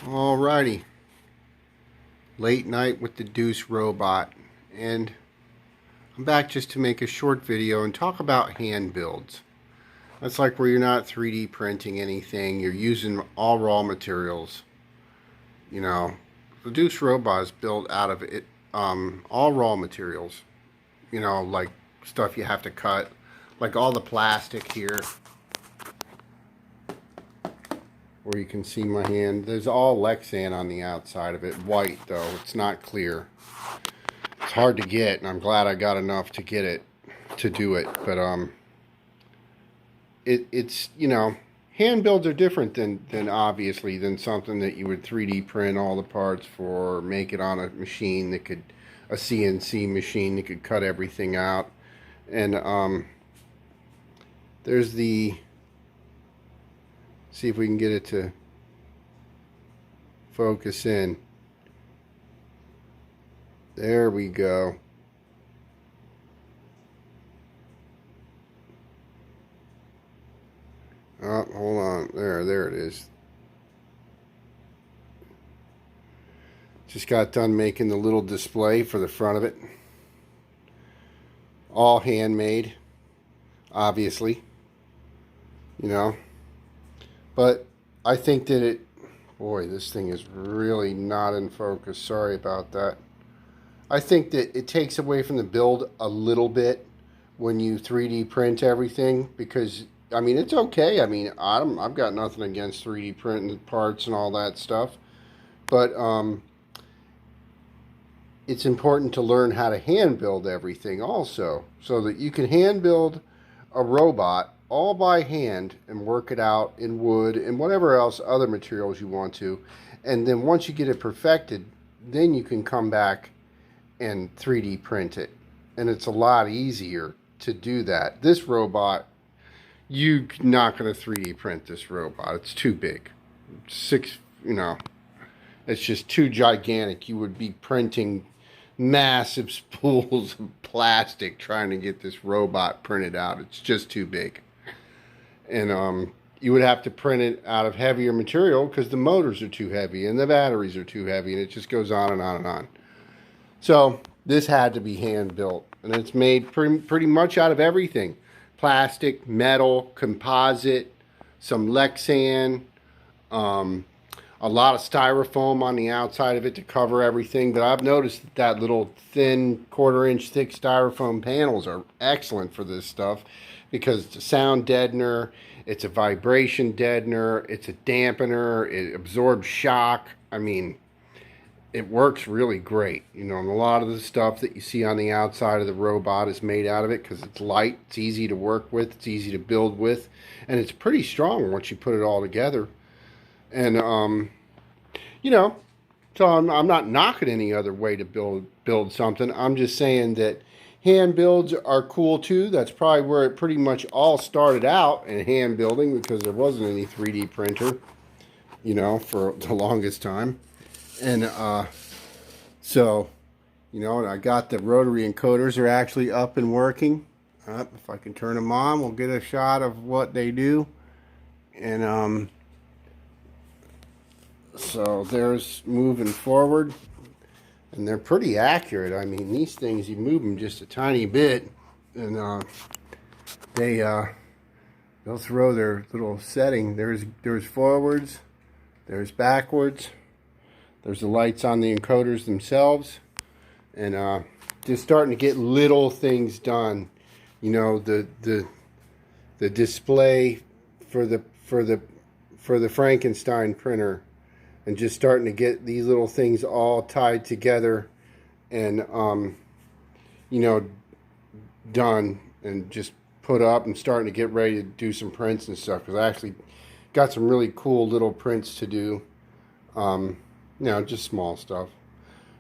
Alrighty, late night with the Duce robot, and I'm back just to make a short video and talk about hand builds. That's like where you're not 3D printing anything, you're using all raw materials. You know, the Duce robot is built out of all raw materials. You know, like stuff you have to cut, like all the plastic here, where you can see my hand. There's all Lexan on the outside of it, white though, it's not clear. It's hard to get, and I'm glad I got enough to get it, to do it, but it's, you know, hand builds are different than obviously than something that you would 3D print all the parts for, or make it on a machine that could, a CNC machine that could cut everything out. And there's the, see if we can get it to focus in. There we go. Oh, hold on. There it is. Just got done making the little display for the front of it. All handmade, obviously. You know. But I think that it... Boy, this thing is really not in focus. Sorry about that. I think that it takes away from the build a little bit when you 3D print everything, because I mean, it's okay. I mean, I've got nothing against 3D printing parts and all that stuff, but it's important to learn how to hand build everything also, so that you can hand build a robot all by hand and work it out in wood and whatever else other materials you want to, and then once you get it perfected, then you can come back and 3D print it, and it's a lot easier to do that. This robot, you're not going to 3D print this robot. It's too big. You know, it's just too gigantic. You would be printing massive spools of plastic trying to get this robot printed out. It's just too big. And you would have to print it out of heavier material because the motors are too heavy and the batteries are too heavy, and it just goes on and on and on. So this had to be hand built, and it's made pretty much out of everything. Plastic, metal, composite, some Lexan, a lot of styrofoam on the outside of it to cover everything. But I've noticed that little thin 1/4 inch thick styrofoam panels are excellent for this stuff, because it's a sound deadener, it's a vibration deadener, it's a dampener, it absorbs shock. I mean, it works really great, you know, and a lot of the stuff that you see on the outside of the robot is made out of it because it's light, it's easy to work with, it's easy to build with, and it's pretty strong once you put it all together. And you know, so I'm not knocking any other way to build something. I'm just saying that hand builds are cool too. That's probably where it pretty much all started out, in hand building, because there wasn't any 3D printer, you know, for the longest time. And so, you know, and I got the rotary encoders are actually up and working. If I can turn them on, we'll get a shot of what they do. And so there's moving forward, and they're pretty accurate. I mean, these things, you move them just a tiny bit, and they'll throw their little setting. There's forwards, there's backwards. There's the lights on the encoders themselves, and just starting to get little things done. You know, the display for the Frankenstein printer, and just starting to get these little things all tied together, and you know, done, and just put up, and starting to get ready to do some prints and stuff, because I actually got some really cool little prints to do. You know, just small stuff.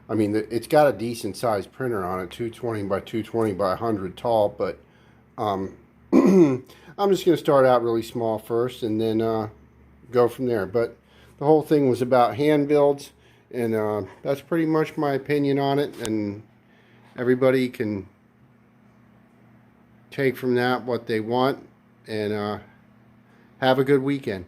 I mean, it's got a decent sized printer on it, 220 by 220 by 100 tall, but I'm just going to start out really small first, and then go from there. But the whole thing was about hand builds, and that's pretty much my opinion on it, and everybody can take from that what they want, and have a good weekend.